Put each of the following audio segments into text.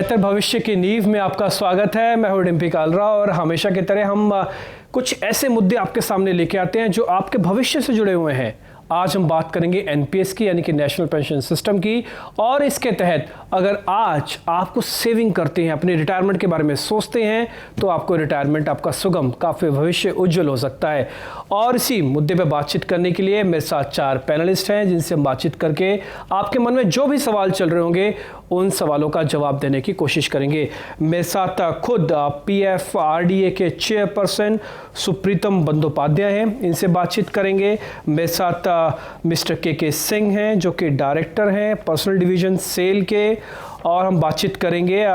बेहतर भविष्य की नींव में आपका स्वागत है। मैं हूं डिम्पी कालरा और हमेशा की तरह हम कुछ ऐसे मुद्दे आपके सामने लेके आते हैं जो आपके भविष्य से जुड़े हुए हैं। आज हम बात करेंगे एनपीएस की, यानी कि नेशनल पेंशन सिस्टम की, और इसके तहत अगर आज आपको सेविंग करते हैं, अपने रिटायरमेंट के बारे में सोचते हैं, तो आपको रिटायरमेंट आपका सुगम, काफ़ी भविष्य उज्जवल हो सकता है। और इसी मुद्दे पर बातचीत करने के लिए मेरे साथ 4 पैनलिस्ट हैं जिनसे हम बातचीत करके आपके मन में जो भी सवाल चल रहे होंगे उन सवालों का जवाब देने की कोशिश करेंगे। मेरे साथ खुद पीएफआरडीए के चेयरपर्सन सुप्रीतम बंदोपाध्याय हैं, इनसे बातचीत करेंगे। मेरे साथ मिस्टर के सिंह हैं जो कि डायरेक्टर हैं पर्सनल डिवीजन सेल के, और हम बातचीत करेंगे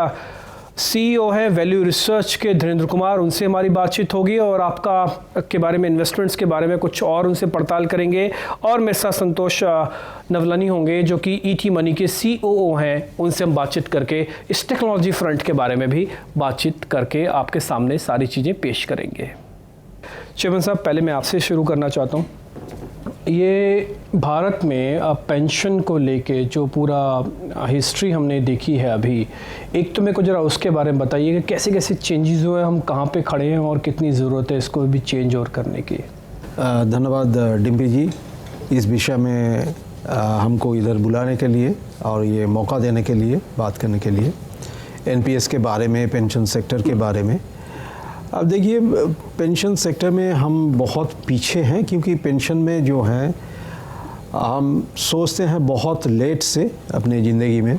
सीईओ है वैल्यू रिसर्च के धीरेन्द्र कुमार, उनसे हमारी बातचीत होगी और आपका के बारे में, इन्वेस्टमेंट्स के बारे में कुछ और उनसे पड़ताल करेंगे। और मेरे साथ संतोष नवलानी होंगे जो कि ईटी मनी के सीओओ हैं, उनसे हम बातचीत करके इस टेक्नोलॉजी फ्रंट के बारे में भी बातचीत करके आपके सामने सारी चीज़ें पेश करेंगे। चेयरमैन साहब, पहले मैं आपसे शुरू करना चाहता हूँ। ये भारत में पेंशन को लेके जो पूरा हिस्ट्री हमने देखी है अभी, एक तो मेरे को ज़रा उसके बारे में बताइए कि कैसे कैसे चेंजेस हुए, हम कहाँ पे खड़े हैं और कितनी ज़रूरत है इसको भी चेंज और करने की। धन्यवाद डिम्पी जी, इस विषय में हमको इधर बुलाने के लिए और ये मौका देने के लिए, बात करने के लिए एनपीएस के बारे में, पेंशन सेक्टर के बारे में। अब देखिए, पेंशन सेक्टर में हम बहुत पीछे हैं, क्योंकि पेंशन में जो है हम सोचते हैं बहुत लेट से अपने ज़िंदगी में,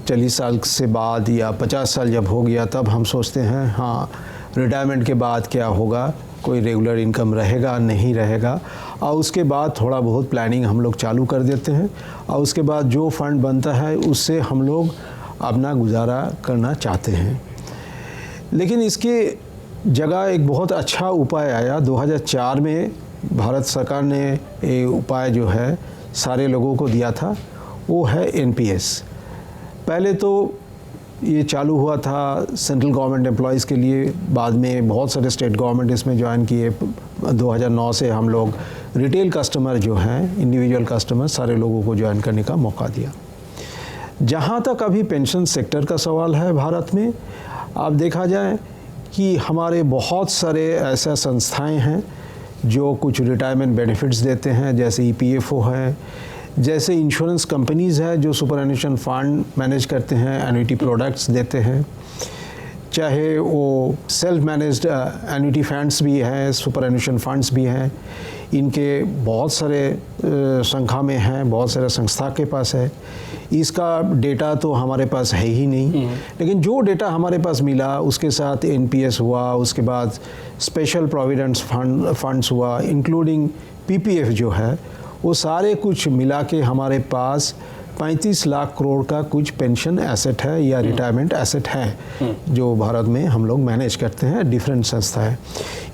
40 साल से बाद या 50 साल जब हो गया तब हम सोचते हैं हाँ रिटायरमेंट के बाद क्या होगा, कोई रेगुलर इनकम रहेगा नहीं रहेगा, और उसके बाद थोड़ा बहुत प्लानिंग हम लोग चालू कर देते हैं और उसके बाद जो फंड बनता है उससे हम लोग अपना गुजारा करना चाहते हैं। लेकिन इसके जगह एक बहुत अच्छा उपाय आया 2004 में, भारत सरकार ने ये उपाय जो है सारे लोगों को दिया था, वो है एनपीएस। पहले तो ये चालू हुआ था सेंट्रल गवर्नमेंट एम्प्लॉयज़ के लिए, बाद में बहुत सारे स्टेट गवर्नमेंट इसमें ज्वाइन किए। 2009 से हम लोग रिटेल कस्टमर जो हैं, इंडिविजुअल कस्टमर, सारे लोगों को ज्वाइन करने का मौका दिया। जहाँ तक अभी पेंशन सेक्टर का सवाल है भारत में, आप देखा जाए कि हमारे बहुत सारे ऐसा संस्थाएं हैं जो कुछ रिटायरमेंट बेनिफिट्स देते हैं, जैसे ईपीएफओ है, जैसे इंश्योरेंस कंपनीज़ है जो सुपरएन्यूएशन फंड मैनेज करते हैं, एन्युटी प्रोडक्ट्स देते हैं, चाहे वो सेल्फ मैनेज्ड एन्युटी फंड्स भी हैं, सुपरएन्यूएशन फंड्स भी हैं। इनके बहुत सारे संख्या में हैं, बहुत सारे संस्था के पास है। इसका डेटा तो हमारे पास है ही नहीं, लेकिन जो डेटा हमारे पास मिला उसके साथ एनपीएस हुआ, उसके बाद स्पेशल प्रोविडेंट फंड्स हुआ, इंक्लूडिंग पीपीएफ जो है, वो सारे कुछ मिला के हमारे पास 35 लाख करोड़ का कुछ पेंशन एसेट है या रिटायरमेंट एसेट है जो भारत में हम लोग मैनेज करते हैं, डिफरेंट संस्था है।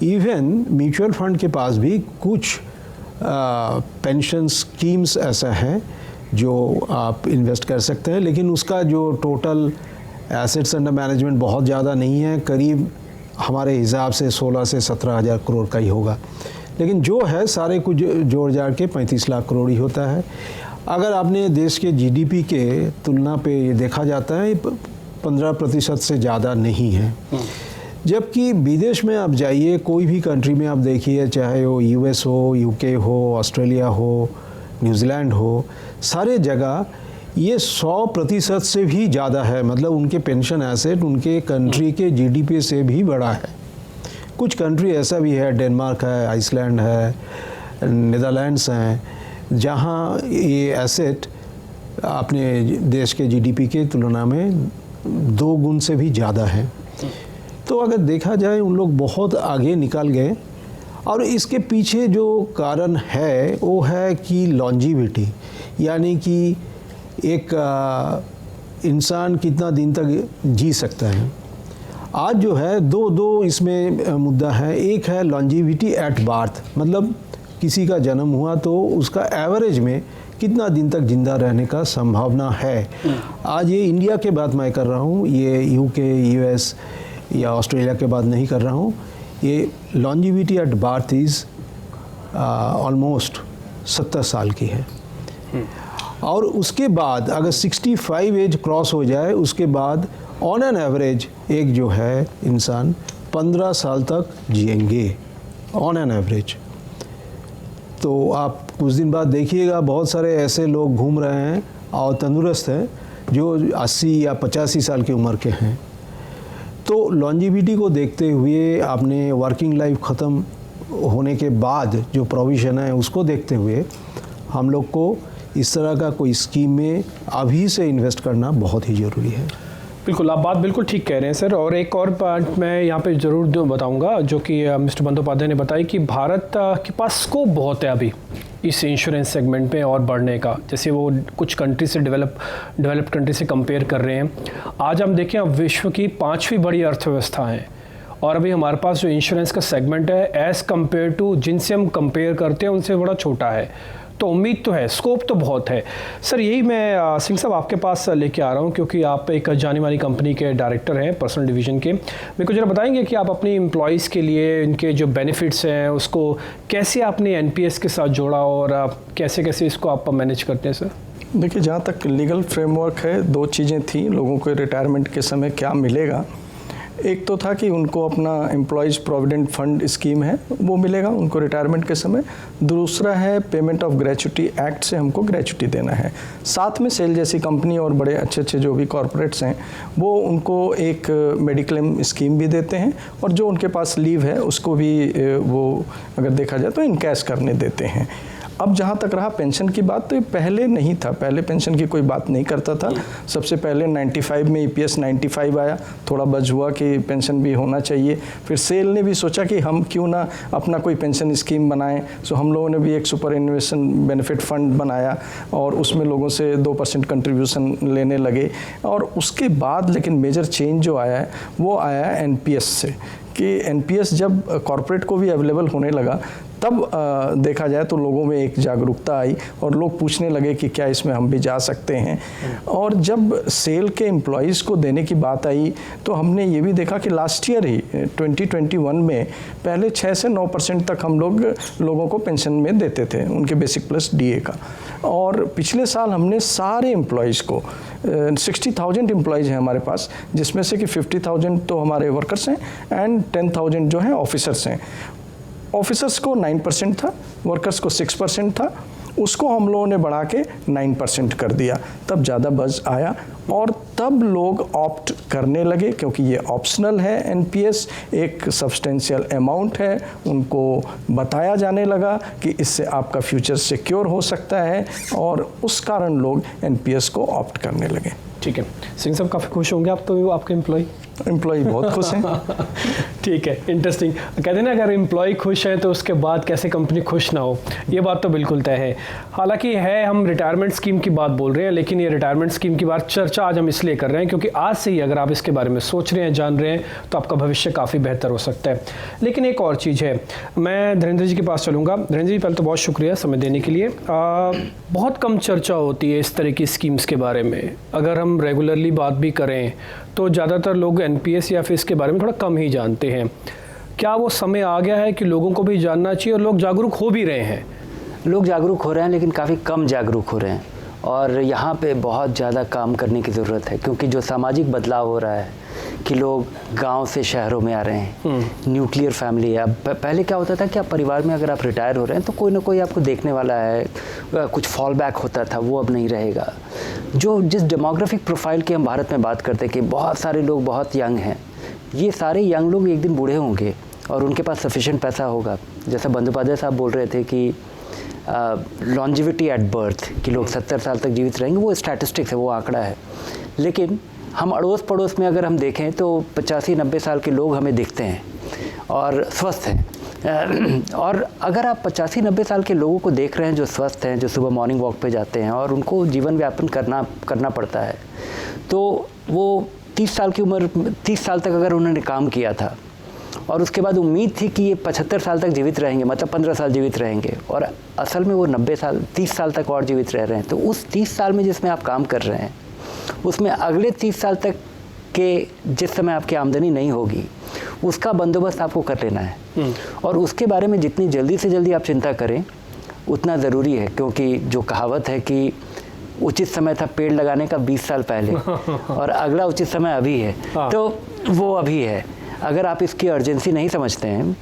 इवन म्यूचुअल फंड के पास भी कुछ पेंशन स्कीम्स ऐसा है जो आप इन्वेस्ट कर सकते हैं, लेकिन उसका जो टोटल एसेट्स अंडर मैनेजमेंट बहुत ज़्यादा नहीं है, करीब हमारे हिसाब से 16 से 17 हज़ार करोड़ का ही होगा। लेकिन जो है सारे कुछ जोड़ जाड़ के 35 लाख करोड़ ही होता है। अगर आपने देश के जीडीपी के तुलना पे ये देखा जाता है 15% से ज़्यादा नहीं है। जबकि विदेश में आप जाइए, कोई भी कंट्री में आप देखिए, चाहे वो यूएस हो, यूके हो, ऑस्ट्रेलिया हो, न्यूजीलैंड हो, सारे जगह ये 100% से भी ज़्यादा है। मतलब उनके पेंशन एसेट उनके कंट्री के जीडीपी से भी बड़ा है। कुछ कंट्री ऐसा भी है, डेनमार्क है, आइसलैंड है, नीदरलैंड्स हैं, जहाँ ये एसेट अपने देश के जीडीपी के तुलना में 2 गुण से भी ज़्यादा है। तो अगर देखा जाए उन लोग बहुत आगे निकल गए, और इसके पीछे जो कारण है वो है कि लॉन्जिविटी, यानी कि एक इंसान कितना दिन तक जी सकता है। आज जो है दो इसमें मुद्दा है। एक है लॉन्जिविटी एट बर्थ, मतलब किसी का जन्म हुआ तो उसका एवरेज में कितना दिन तक जिंदा रहने का संभावना है। आज ये इंडिया के बात मैं कर रहा हूँ, ये यूके, यूएस या ऑस्ट्रेलिया के बात नहीं कर रहा हूँ। ये longevity at birth is almost 70 साल की है। और उसके बाद अगर 65 एज क्रॉस हो जाए, उसके बाद ऑन एन एवरेज एक जो है इंसान 15 साल तक जिएंगे ऑन एन एवरेज। तो आप कुछ दिन बाद देखिएगा बहुत सारे ऐसे लोग घूम रहे हैं और तंदुरुस्त हैं जो 80 या 85 साल की उम्र के हैं। तो लॉन्जिविटी को देखते हुए, आपने वर्किंग लाइफ ख़त्म होने के बाद जो प्रोविज़न है उसको देखते हुए, हम लोग को इस तरह का कोई स्कीम में अभी से इन्वेस्ट करना बहुत ही ज़रूरी है। बिल्कुल, आप बात बिल्कुल ठीक कह रहे हैं सर। और एक और बात मैं यहाँ पे ज़रूर बताऊँगा, जो कि मिस्टर बंदोपाध्याय ने बताई कि भारत के पास स्कोप बहुत है अभी इस इंश्योरेंस सेगमेंट में और बढ़ने का। जैसे वो कुछ कंट्री से डेवलप्ड कंट्री से कंपेयर कर रहे हैं। आज हम देखें, अब विश्व की 5वीं बड़ी अर्थव्यवस्था है और अभी हमारे पास जो इंश्योरेंस का सेगमेंट है एज़ कम्पेयर टू जिनसे हम कंपेयर करते हैं उनसे बड़ा छोटा है। तो उम्मीद तो है, स्कोप तो बहुत है। सर, यही मैं सिंह साहब आपके पास लेके आ रहा हूँ, क्योंकि आप एक जानी मानी कंपनी के डायरेक्टर हैं पर्सनल डिवीज़न के। मेरे को जरा बताएंगे कि आप अपनी एम्प्लॉयज़ के लिए इनके जो बेनिफिट्स हैं उसको कैसे आपने एनपीएस के साथ जोड़ा और कैसे कैसे इसको आप मैनेज करते हैं सर? देखिए, जहाँ तक लीगल फ्रेमवर्क है, 2 चीज़ें थी लोगों को रिटायरमेंट के समय क्या मिलेगा। एक तो था कि उनको अपना एम्प्लॉयज़ प्रोविडेंट फंड स्कीम है वो मिलेगा उनको रिटायरमेंट के समय। दूसरा है पेमेंट ऑफ ग्रेच्युटी एक्ट से हमको ग्रेच्युटी देना है। साथ में सेल जैसी कंपनी और बड़े अच्छे अच्छे जो भी कॉरपोरेट्स हैं वो उनको एक मेडिक्लेम स्कीम भी देते हैं और जो उनके पास लीव है उसको भी वो अगर देखा जाए तो इनकैश करने देते हैं। अब जहाँ तक रहा पेंशन की बात, तो ये पहले नहीं था, पहले पेंशन की कोई बात नहीं करता था। सबसे पहले 95 में EPS 95 आया, थोड़ा बज हुआ कि पेंशन भी होना चाहिए। फिर सेल ने भी सोचा कि हम क्यों ना अपना कोई पेंशन स्कीम बनाएं। सो हम लोगों ने भी एक सुपर एन्युएशन बेनिफिट फंड बनाया और उसमें लोगों से 2% कंट्रीब्यूशन लेने लगे। और उसके बाद लेकिन मेजर चेंज जो आया है वो आया NPS से, कि NPS जब कॉरपोरेट को भी अवेलेबल होने लगा तब देखा जाए तो लोगों में एक जागरूकता आई और लोग पूछने लगे कि क्या इसमें हम भी जा सकते हैं। और जब सेल के एम्प्लॉयज़ को देने की बात आई तो हमने ये भी देखा कि लास्ट ईयर ही 2021 में पहले 6 से 9% तक हम लोगों को पेंशन में देते थे उनके बेसिक प्लस DA का। और पिछले साल हमने सारे एम्प्लॉयज़ को 60,000 एम्प्लॉयज़ हैं हमारे पास, जिसमें से कि 50,000 तो हमारे वर्कर्स हैं एंड 10,000 जो हैं ऑफिसर्स हैं। ऑफिसर्स को 9% था, वर्कर्स को 6% था, उसको हम लोगों ने बढ़ा के 9% कर दिया। तब ज़्यादा बज़ आया और तब लोग ऑप्ट करने लगे, क्योंकि ये ऑप्शनल है NPS, एक सब्सटेंशियल अमाउंट है। उनको बताया जाने लगा कि इससे आपका फ्यूचर सिक्योर हो सकता है और उस कारण लोग NPS को ऑप्ट करने लगे। ठीक है, सिंह साहब काफ़ी खुश होंगे आप तो, आपके एम्प्लॉय बहुत खुश हैं। ठीक है, इंटरेस्टिंग। कहते हैं ना, अगर एम्प्लॉय खुश है तो उसके बाद कैसे कंपनी खुश ना हो, ये बात तो बिल्कुल तय है। हालांकि हम रिटायरमेंट स्कीम की बात बोल रहे हैं, लेकिन ये रिटायरमेंट स्कीम की बात चर्चा आज हम इसलिए कर रहे हैं क्योंकि आज से ही अगर आप इसके बारे में सोच रहे हैं, जान रहे हैं, तो आपका भविष्य काफ़ी बेहतर हो सकता है। लेकिन एक और चीज़ है, मैं धीरेन्द्र जी के पास चलूँगा। धीरेन्द्र जी, पहले तो बहुत शुक्रिया समय देने के लिए। बहुत कम चर्चा होती है इस तरह की स्कीम्स के बारे में। अगर हम रेगुलरली बात भी करें तो ज़्यादातर लोग NPS या फिर इसके बारे में थोड़ा कम ही जानते हैं। क्या वो समय आ गया है कि लोगों को भी जानना चाहिए और लोग जागरूक हो भी रहे हैं? लोग जागरूक हो रहे हैं, लेकिन काफ़ी कम जागरूक हो रहे हैं और यहाँ पे बहुत ज़्यादा काम करने की ज़रूरत है। क्योंकि जो सामाजिक बदलाव हो रहा है कि लोग गांव से शहरों में आ रहे हैं, न्यूक्लियर फैमिली है। अब पहले क्या होता था कि आप परिवार में अगर आप रिटायर हो रहे हैं तो कोई ना कोई आपको देखने वाला है, कुछ फॉल बैक होता था, वो अब नहीं रहेगा। जिस डेमोग्राफिक प्रोफाइल की हम भारत में बात करते हैं कि बहुत सारे लोग बहुत यंग हैं, ये सारे यंग लोग एक दिन बूढ़े होंगे और उनके पास सफिशिएंट पैसा होगा। जैसा बंदोपाध्याय साहब बोल रहे थे कि लॉन्जिविटी एट बर्थ, कि लोग 70 साल तक जीवित रहेंगे, वो स्टैटिस्टिक्स है, वो आंकड़ा है। लेकिन हम अड़ोस पड़ोस में अगर हम देखें तो 85-90 साल के लोग हमें दिखते हैं और स्वस्थ हैं। और अगर आप 85-90 साल के लोगों को देख रहे हैं जो स्वस्थ हैं, जो सुबह मॉर्निंग वॉक पे जाते हैं और उनको जीवन व्यापन करना पड़ता है, तो वो 30 साल की उम्र, 30 साल तक अगर उन्होंने काम किया था और उसके बाद उम्मीद थी कि ये 75 साल तक जीवित रहेंगे, मतलब 15 साल जीवित रहेंगे, और असल में वो 30 साल तक और जीवित रह रहे हैं। तो उस 30 साल में जिसमें आप काम कर रहे हैं, उसमें अगले 30 साल तक के जिस समय आपकी आमदनी नहीं होगी, उसका बंदोबस्त आपको कर लेना है। और उसके बारे में जितनी जल्दी से जल्दी आप चिंता करें उतना ज़रूरी है, क्योंकि जो कहावत है कि उचित समय था पेड़ लगाने का 20 साल पहले और अगला उचित समय अभी है। तो वो अभी है। अगर आप इसकी अर्जेंसी नहीं समझते हैं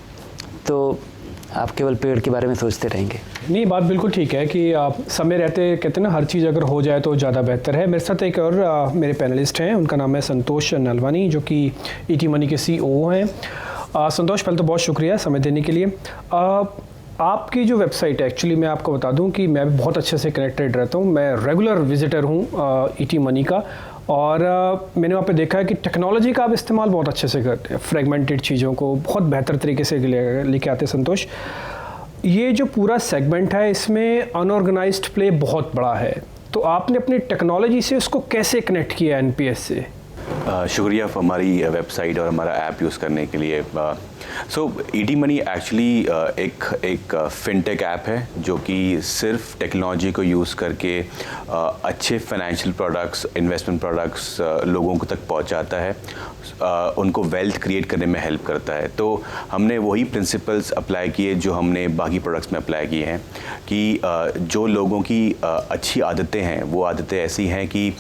तो आप केवल पेड़ के बारे में सोचते रहेंगे। नहीं, बात बिल्कुल ठीक है कि आप समय रहते कहते हैं ना, हर चीज़ अगर हो जाए तो ज़्यादा बेहतर है। मेरे साथ एक और मेरे पैनलिस्ट हैं, उनका नाम है संतोष नलवानी, जो कि ईटी मनी के CEO हैं। संतोष, पहले तो बहुत शुक्रिया समय देने के लिए। आपकी जो वेबसाइट है, एक्चुअली मैं आपको बता दूं कि मैं बहुत अच्छे से कनेक्टेड रहता हूं, मैं रेगुलर विजिटर हूं ईटी मनी का, और मैंने वहाँ पे देखा है कि टेक्नोलॉजी का आप इस्तेमाल बहुत अच्छे से करते हैं, फ्रेगमेंटेड चीज़ों को बहुत बेहतर तरीके से लेके आते हैं। संतोष, ये जो पूरा सेगमेंट है इसमें अनऑर्गेनाइज्ड प्ले बहुत बड़ा है, तो आपने अपनी टेक्नोलॉजी से उसको कैसे कनेक्ट किया एनपीएस से? शुक्रिया हमारी वेबसाइट और हमारा ऐप यूज़ करने के लिए। सो ईटी मनी एक्चुअली एक फिनटेक ऐप है जो कि सिर्फ टेक्नोलॉजी को यूज़ करके अच्छे फाइनेंशियल प्रोडक्ट्स, इन्वेस्टमेंट प्रोडक्ट्स लोगों को तक पहुंचाता है, उनको वेल्थ क्रिएट करने में हेल्प करता है। तो हमने वही प्रिंसिपल्स अप्लाई किए जो हमने बाकी प्रोडक्ट्स में अप्लाई किए हैं कि जो लोगों की अच्छी आदतें हैं, वो आदतें ऐसी हैं कि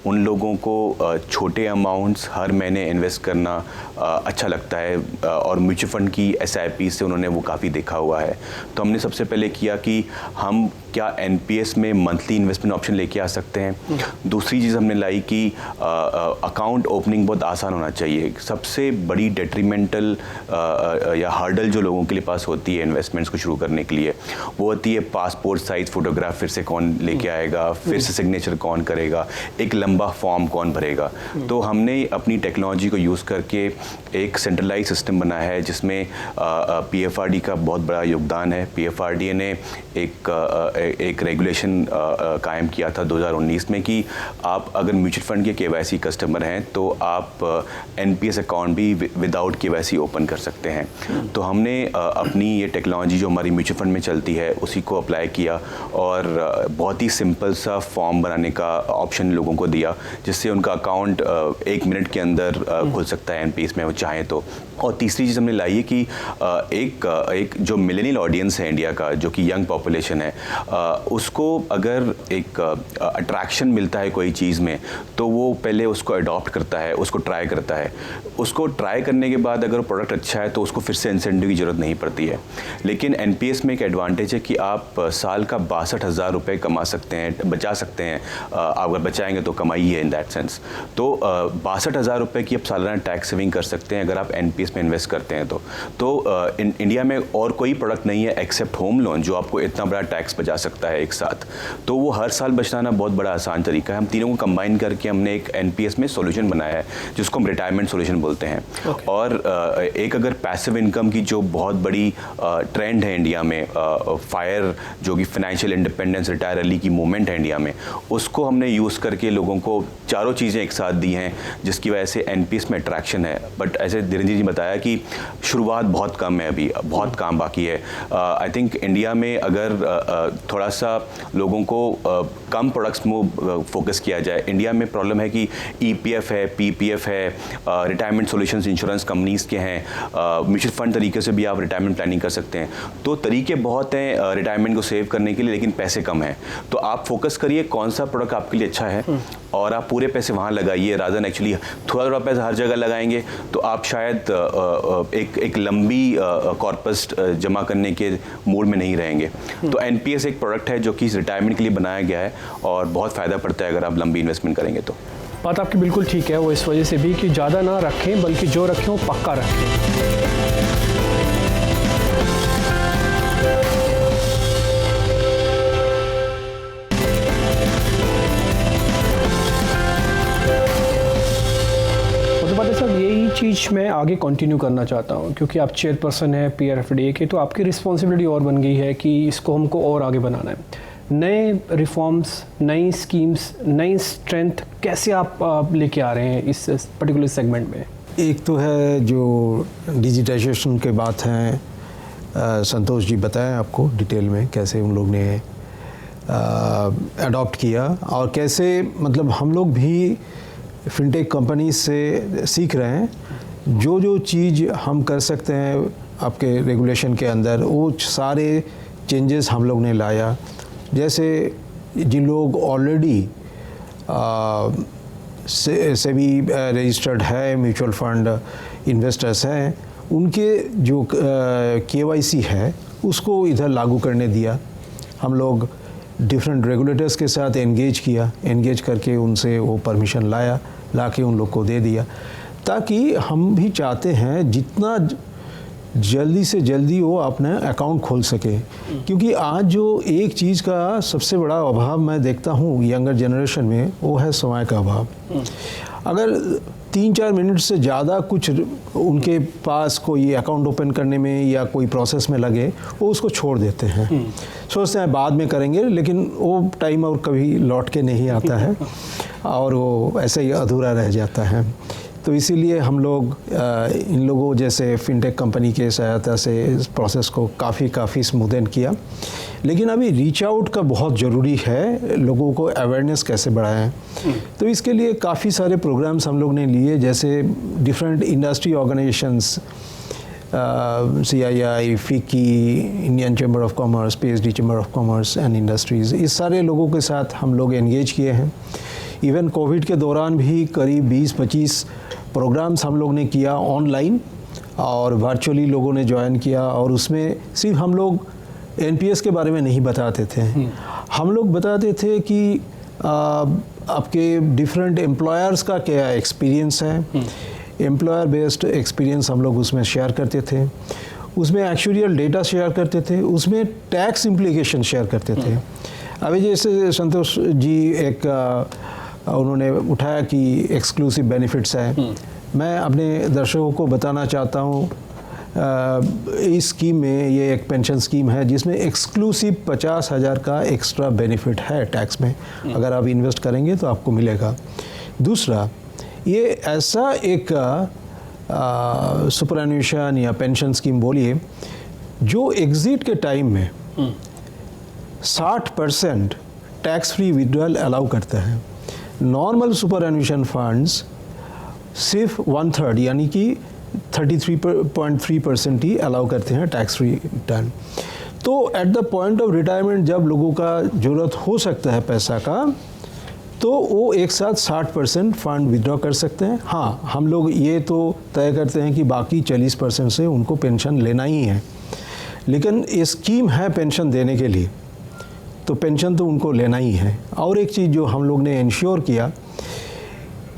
उन लोगों को छोटे अमाउंट्स हर महीने इन्वेस्ट करना अच्छा लगता है, और म्यूचुअल फंड की SIP से उन्होंने वो काफ़ी देखा हुआ है। तो हमने सबसे पहले किया कि हम क्या NPS में मंथली इन्वेस्टमेंट ऑप्शन लेके आ सकते हैं। दूसरी चीज़ हमने लाई कि अकाउंट ओपनिंग बहुत आसान होना चाहिए। सबसे बड़ी डेट्रीमेंटल या हर्डल जो लोगों के लिए पास होती है इन्वेस्टमेंट्स को शुरू करने के लिए, वो होती है पासपोर्ट साइज फ़ोटोग्राफ फिर से कौन लेके आएगा, फिर से सिग्नेचर कौन करेगा, एक लंबा फॉर्म कौन भरेगा। तो हमने अपनी टेक्नोलॉजी को यूज़ करके एक सेंट्रलाइज सिस्टम बनाया है जिसमें PFRD का बहुत बड़ा योगदान है। PFRD ने एक रेगुलेशन कायम किया था 2019 में कि आप अगर म्यूचुअल फंड के KYC कस्टमर हैं तो आप NPS अकाउंट भी विदाउट KYC ओपन कर सकते हैं। तो हमने अपनी ये टेक्नोलॉजी जो हमारी म्यूचुअल फंड में चलती है उसी को अप्लाई किया और बहुत ही सिंपल सा फॉर्म बनाने का ऑप्शन लोगों को दिया, जिससे उनका अकाउंट 1 मिनट के अंदर खुल सकता है NPS में वो चाहें तो। और तीसरी चीज़ हमने लाई है कि एक जो मिलेनियल ऑडियंस है इंडिया का, जो कि यंग पॉपुलेशन है, उसको अगर एक अट्रैक्शन मिलता है कोई चीज़ में तो वो पहले उसको अडॉप्ट करता है, उसको ट्राई करता है। उसको ट्राई करने के बाद अगर प्रोडक्ट अच्छा है तो उसको फिर से इंसेंटिव की ज़रूरत नहीं पड़ती है। लेकिन NPS में एक एडवांटेज है कि आप साल का 62,000 रुपये कमा सकते हैं, बचा सकते हैं। अगर बचाएंगे तो कमाई है इन दैट सेंस। तो 62,000 रुपये की आप सालाना टैक्स सेविंग कर सकते हैं अगर आप NPS में इन्वेस्ट करते हैं तो इंडिया में और कोई प्रोडक्ट नहीं है एक्सेप्ट होम लोन जो आपको इतना बड़ा टैक्स बचा सकता है एक साथ। तो वो हर साल बचाना बहुत बड़ा आसान तरीका है। हम तीनों को कंबाइन करके हमने एक NPS में सोल्यूशन बनाया है जिसको हम रिटायरमेंट सोल्यूशन बोलते हैं। और एक अगर पैसिव इनकम की जो बहुत बड़ी ट्रेंड है इंडिया में, फायर जो कि फाइनेंशियल इंडिपेंडेंस रिटायर अर्ली की मूवमेंट है इंडिया में, उसको हमने यूज़ करके लोगों को चारों चीज़ें एक साथ दी हैं जिसकी वजह से NPS में अट्रैक्शन है। बट ऐसे धीरेन्द्र जी बताया कि शुरुआत बहुत कम है, अभी बहुत काम बाकी है। आई थिंक इंडिया में अगर थोड़ा सा लोगों को कम प्रोडक्ट्स में फोकस किया जाए। इंडिया में प्रॉब्लम है कि EPF है, PPF है, रिटायरमेंट सॉल्यूशंस इंश्योरेंस कंपनीज़ के हैं, म्यूचुअल फंड तरीके से भी आप रिटायरमेंट प्लानिंग कर सकते हैं। तो तरीके बहुत हैं रिटायरमेंट को सेव करने के लिए, लेकिन पैसे कम हैं। तो आप फोकस करिए कौन सा प्रोडक्ट आपके लिए अच्छा है और आप पूरे पैसे वहाँ लगाइए, रादर देन एक्चुअली थोड़ा थोड़ा पैसा हर जगह लगाएंगे तो आप शायद एक लंबी कॉर्पस जमा करने के मूड में नहीं रहेंगे। तो NPS एक प्रोडक्ट है जो कि रिटायरमेंट के लिए बनाया गया है और बहुत फ़ायदा पड़ता है अगर आप लंबी इन्वेस्टमेंट करेंगे तो। बात आपकी बिल्कुल ठीक है, वो इस वजह से भी कि ज़्यादा ना रखें बल्कि जो रखें वो पक्का रखें। यही चीज़ मैं आगे कंटिन्यू करना चाहता हूँ क्योंकि आप चेयरपर्सन हैं PFRDA के, तो आपकी रिस्पॉन्सिबिलिटी और बन गई है कि इसको हमको और आगे बनाना है। नए रिफॉर्म्स, नई स्कीम्स, नई स्ट्रेंथ कैसे आप लेके आ रहे हैं इस पर्टिकुलर सेगमेंट में? एक तो है जो डिजिटाइजेशन के बात हैं, संतोष जी बताएं आपको डिटेल में कैसे उन लोग ने अडॉप्ट किया और कैसे मतलब हम लोग भी फिनटेक कंपनी से सीख रहे हैं। जो जो चीज़ हम कर सकते हैं आपके रेगुलेशन के अंदर वो सारे चेंजेस हम लोग ने लाया। जैसे जिन लोग ऑलरेडी सेबी रजिस्टर्ड है, म्यूचुअल फंड इन्वेस्टर्स हैं, उनके जो KYC है उसको इधर लागू करने दिया। हम लोग डिफरेंट रेगुलेटर्स के साथ एंगेज करके उनसे वो परमिशन ला के उन लोग को दे दिया, ताकि हम भी चाहते हैं जितना जल्दी से जल्दी वो अपना अकाउंट खोल सके। क्योंकि आज जो एक चीज़ का सबसे बड़ा अभाव मैं देखता हूँ यंगर जनरेशन में, वो है समय का अभाव। अगर 3-4 मिनट से ज़्यादा कुछ उनके पास कोई अकाउंट ओपन करने में या कोई प्रोसेस में लगे, वो उसको छोड़ देते हैं, सोचते हैं बाद में करेंगे, लेकिन वो टाइम और कभी लौट के नहीं आता है और वो ऐसे ही अधूरा रह जाता है। तो इसीलिए हम लोग इन लोगों जैसे फिनटेक कंपनी के सहायता से इस प्रोसेस को काफ़ी स्मूथन किया। लेकिन अभी रीच आउट का बहुत ज़रूरी है, लोगों को अवेयरनेस कैसे बढ़ाएं। तो इसके लिए काफ़ी सारे प्रोग्राम्स हम लोग ने लिए, जैसे different industry organisations, CII, FICCI, Indian chamber of commerce, PhD chamber of commerce and industries, इस सारे लोगों के साथ हम लोग एंगेज किए हैं। इवन कोविड के दौरान भी करीब 20-25 प्रोग्राम्स हम लोग ने किया ऑनलाइन, और वर्चुअली लोगों ने ज्वाइन किया। और उसमें सिर्फ हम लोग NPS के बारे में नहीं बताते थे, हम लोग बताते थे कि आपके डिफरेंट एम्प्लॉयर्स का क्या एक्सपीरियंस है, एम्प्लॉयर बेस्ड एक्सपीरियंस हम लोग उसमें शेयर करते थे, उसमें एक्चुअल डेटा शेयर करते थे, उसमें टैक्स इम्प्लीकेशन शेयर करते थे। अभी जैसे संतोष जी एक उन्होंने उठाया कि एक्सक्लूसिव बेनिफिट्स हैं, मैं अपने दर्शकों को बताना चाहता हूँ, इस स्कीम में, ये एक पेंशन स्कीम है जिसमें एक्सक्लूसिव 50,000 का एक्स्ट्रा बेनिफिट है टैक्स में, अगर आप इन्वेस्ट करेंगे तो आपको मिलेगा। दूसरा, ये ऐसा एक सुपरएन्यूएशन या पेंशन स्कीम बोलिए जो एग्जिट के टाइम में 60% टैक्स फ्री विड्रॉल अलाउ करता है। नॉर्मल सुपरएन्यूएशन फंड्स सिर्फ 1/3 यानी कि 33.3% ही अलाउ करते हैं टैक्स फ्री रिटर्न। तो at the point of retirement जब लोगों का ज़रूरत हो सकता है पैसा का, तो वो एक साथ 60% फंड विड्रॉ कर सकते हैं। हाँ, हम लोग ये तो तय करते हैं कि बाकी 40% से उनको पेंशन लेना ही है, लेकिन ये स्कीम है पेंशन देने के लिए, तो पेंशन तो उनको लेना ही है। और एक चीज़ जो हम लोग ने इंश्योर किया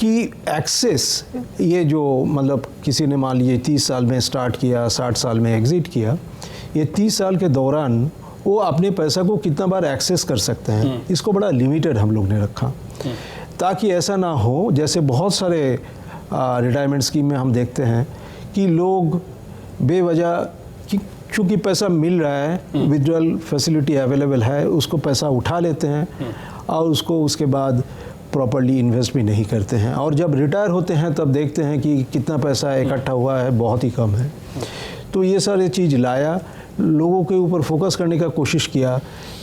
कि एक्सेस, ये जो मतलब किसी ने मान लीजिए 30 साल में स्टार्ट किया, 60 साल में एग्ज़िट किया, ये 30 साल के दौरान वो अपने पैसा को कितना बार एक्सेस कर सकते हैं, इसको बड़ा लिमिटेड हम लोग ने रखा, ताकि ऐसा ना हो जैसे बहुत सारे रिटायरमेंट स्कीम में हम देखते हैं कि लोग बेवजह, चूँकि पैसा मिल रहा है, विड्रॉल फैसिलिटी अवेलेबल है, उसको पैसा उठा लेते हैं और उसको उसके बाद प्रॉपर्ली इन्वेस्ट भी नहीं करते हैं, और जब रिटायर होते हैं तब देखते हैं कि कितना पैसा इकट्ठा हुआ है, बहुत ही कम है। तो ये सारी चीज़ लाया, लोगों के ऊपर फोकस करने का कोशिश किया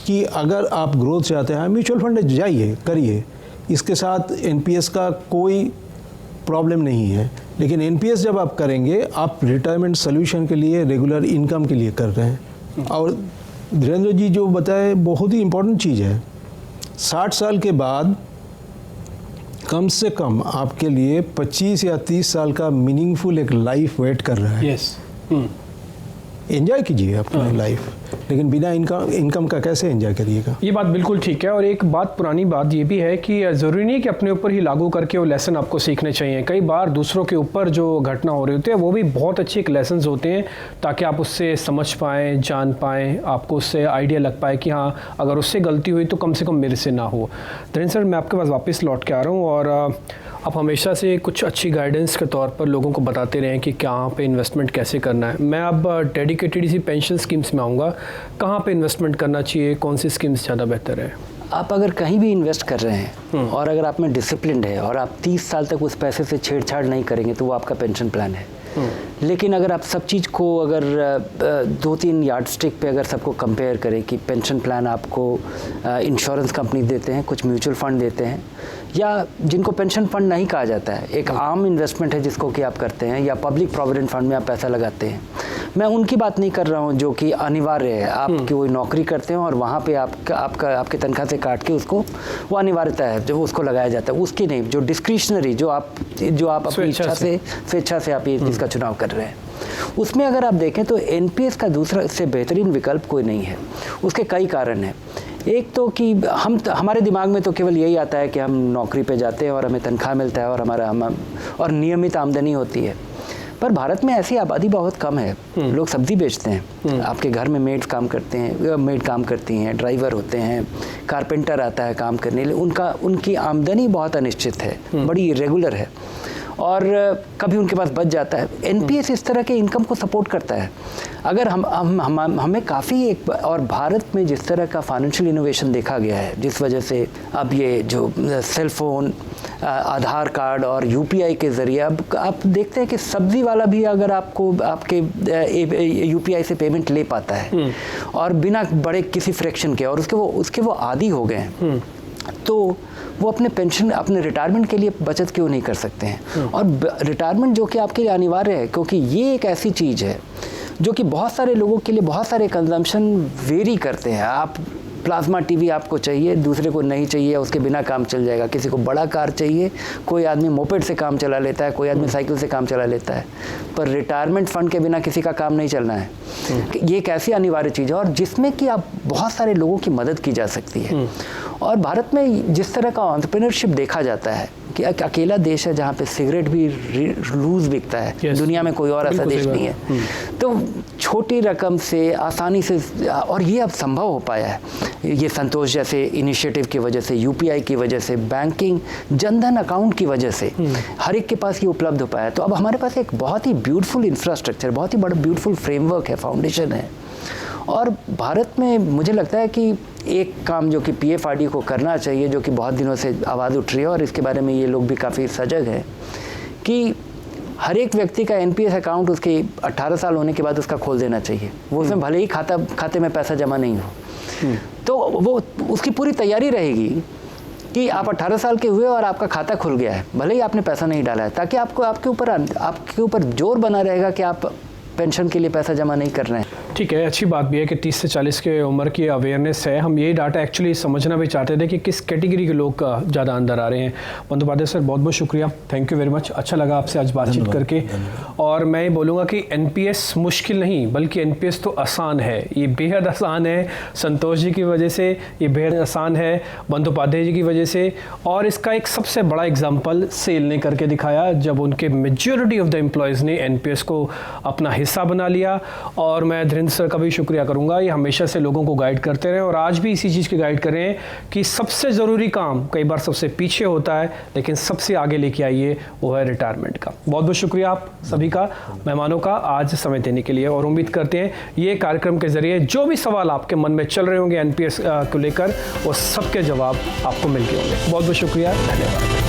कि अगर आप ग्रोथ चाहते हैं, म्यूचुअल फंड जाइए, करिए, इसके साथ NPS का कोई प्रॉब्लम नहीं है। लेकिन NPS जब आप करेंगे, आप रिटायरमेंट सोल्यूशन के लिए, रेगुलर इनकम के लिए कर रहे हैं। और धीरेन्द्र जी जो बताए बहुत ही इम्पोर्टेंट चीज़ है, 60 साल के बाद कम से कम आपके लिए 25 या 30 साल का मीनिंगफुल एक लाइफ वेट कर रहा है। यस, एंजॉय कीजिए अपनी लाइफ, लेकिन बिना इनकम का कैसे एंजॉय करिएगा। ये बात बिल्कुल ठीक है। और एक बात, पुरानी बात ये भी है कि ज़रूरी नहीं कि अपने ऊपर ही लागू करके वो लेसन आपको सीखने चाहिए। कई बार दूसरों के ऊपर जो घटना हो रही होती है वो भी बहुत अच्छे एक लेसन होते हैं, ताकि आप उससे समझ पाएँ, जान पाएँ, आपको उससे आइडिया लग पाए कि हाँ, अगर उससे गलती हुई तो कम से कम मेरे से ना हो। धीरेन्द्र सर, मैं आपके पास वापस लौट के आ रहा हूँ, और आप हमेशा से कुछ अच्छी गाइडेंस के तौर पर लोगों को बताते रहें कि कहाँ पे इन्वेस्टमेंट कैसे करना है। मैं अब डेडिकेटेड इसी पेंशन स्कीम्स में आऊँगा, कहाँ पे इन्वेस्टमेंट करना चाहिए, कौन सी स्कीम्स ज़्यादा बेहतर है? आप अगर कहीं भी इन्वेस्ट कर रहे हैं और अगर आप में डिसिप्लिन है और आप 30 साल तक उस पैसे से छेड़छाड़ नहीं करेंगे, तो वो आपका पेंशन प्लान है। लेकिन अगर आप सब चीज़ को अगर 2-3 यार्ड स्टिक पे अगर सबको कंपेयर करें कि पेंशन प्लान आपको इंश्योरेंस कंपनी देते हैं, कुछ म्यूचुअल फंड देते हैं, या जिनको पेंशन फंड नहीं कहा जाता है, एक आम इन्वेस्टमेंट है जिसको कि आप करते हैं, या पब्लिक प्रोविडेंट फंड में आप पैसा लगाते हैं, मैं उनकी बात नहीं कर रहा हूँ जो कि अनिवार्य है, आप कोई नौकरी करते हो और वहाँ पे आपके तनख्वाह से काट के उसको, वो अनिवार्यता है जो उसको लगाया जाता है, उसकी नहीं, जो डिस्क्रिशनरी, जो आप अपनी इच्छा से, स्वेच्छा से आप ये चीज़ का चुनाव कर रहे हैं, उसमें अगर आप देखें तो एनपीएस का दूसरा इससे बेहतरीन विकल्प कोई नहीं है। उसके कई कारण हैं। एक तो कि हमारे दिमाग में तो केवल यही आता है कि हम नौकरी पे जाते हैं और हमें तनख्वाह मिलता है और नियमित आमदनी होती है, पर भारत में ऐसी आबादी बहुत कम है। लोग सब्जी बेचते हैं, आपके घर में मेड काम करती हैं, ड्राइवर होते हैं, कारपेंटर आता है काम करने के लिए, उनकी आमदनी बहुत अनिश्चित है, बड़ी इरेगुलर है और कभी उनके पास बच जाता है। एनपीएस इस तरह के इनकम को सपोर्ट करता है। अगर हमें काफ़ी और भारत में जिस तरह का फाइनेंशियल इनोवेशन देखा गया है, जिस वजह से अब ये जो सेल फोन, आधार कार्ड और यूपीआई के ज़रिए अब आप देखते हैं कि सब्ज़ी वाला भी अगर आपके यूपीआई से पेमेंट ले पाता है और बिना बड़े किसी फ्रैक्शन के, और उसके वो आदी हो गए हैं, तो वो अपने रिटायरमेंट के लिए बचत क्यों नहीं कर सकते हैं। और रिटायरमेंट जो कि आपके लिए अनिवार्य है, क्योंकि ये एक ऐसी चीज़ है जो कि बहुत सारे लोगों के लिए बहुत सारे कंजम्पशन वेरी करते हैं। आप प्लाज्मा टीवी आपको चाहिए, दूसरे को नहीं चाहिए, उसके बिना काम चल जाएगा। किसी को बड़ा कार चाहिए, कोई आदमी मोपेड से काम चला लेता है, कोई आदमी साइकिल से काम चला लेता है, पर रिटायरमेंट फंड के बिना किसी का काम नहीं चलना है। ये एक ऐसी अनिवार्य चीज़ है और जिसमें कि आप बहुत सारे लोगों की मदद की जा सकती है। और भारत में जिस तरह का एंटरप्रेन्योरशिप देखा जाता है कि अकेला देश है जहाँ पे सिगरेट भी लूज बिकता है, दुनिया में कोई और ऐसा देश नहीं है। तो छोटी रकम से आसानी से, और ये अब संभव हो पाया है, ये संतोष जैसे इनिशिएटिव की वजह से, यूपीआई की वजह से, बैंकिंग, जनधन अकाउंट की वजह से हर एक के पास ये उपलब्ध हो पाया है। तो अब हमारे पास एक बहुत ही ब्यूटीफुल इंफ्रास्ट्रक्चर, बहुत ही बड़ा ब्यूटीफुल फ्रेमवर्क है, फाउंडेशन है। और भारत में मुझे लगता है कि एक काम जो कि पीएफआरडी को करना चाहिए, जो कि बहुत दिनों से आवाज़ उठ रही है और इसके बारे में ये लोग भी काफ़ी सजग हैं, कि हर एक व्यक्ति का एनपीएस अकाउंट उसके 18 साल होने के बाद उसका खोल देना चाहिए। वो उसमें भले ही खाते में पैसा जमा नहीं हो, तो वो उसकी पूरी तैयारी रहेगी कि आप 18 साल के हुए और आपका खाता खुल गया है, भले ही आपने पैसा नहीं डाला है, ताकि आपके ऊपर जोर बना रहेगा कि आप पेंशन के लिए पैसा जमा नहीं कर रहे हैं। ठीक है, अच्छी बात भी है कि 30 से 40 के उम्र की अवेयरनेस है। हम यही डाटा एक्चुअली समझना भी चाहते थे कि किस कैटेगरी के लोग ज़्यादा अंदर आ रहे हैं। बंदोपाध्याय सर, बहुत बहुत शुक्रिया, थैंक यू वेरी मच, अच्छा लगा आपसे आज बातचीत करके। और मैं ये बोलूँगा कि एनपीएस मुश्किल नहीं, बल्कि एनपीएस तो आसान है, ये बेहद आसान है। संतोष जी की वजह से ये बेहद आसान है, बंदोपाध्याय जी की वजह से। और इसका एक सबसे बड़ा एग्जाम्पल सेल ने करके दिखाया, जब उनके मेजॉरिटी ऑफ द एम्प्लॉयज़ ने एनपीएस को अपना हिस्सा बना लिया। और मैं धीरेन्द्र सर का भी शुक्रिया करूंगा, ये हमेशा से लोगों को गाइड करते रहे और आज भी इसी चीज़ की गाइड कर रहे हैं कि सबसे ज़रूरी काम कई बार सबसे पीछे होता है, लेकिन सबसे आगे लेके आइए, वो है रिटायरमेंट का। बहुत बहुत शुक्रिया आप सभी का, मेहमानों का, आज समय देने के लिए। और उम्मीद करते हैं ये कार्यक्रम के जरिए जो भी सवाल आपके मन में चल रहे होंगे एनपीएस को लेकर, वो सबके जवाब आपको मिल गए होंगे। बहुत बहुत शुक्रिया, धन्यवाद।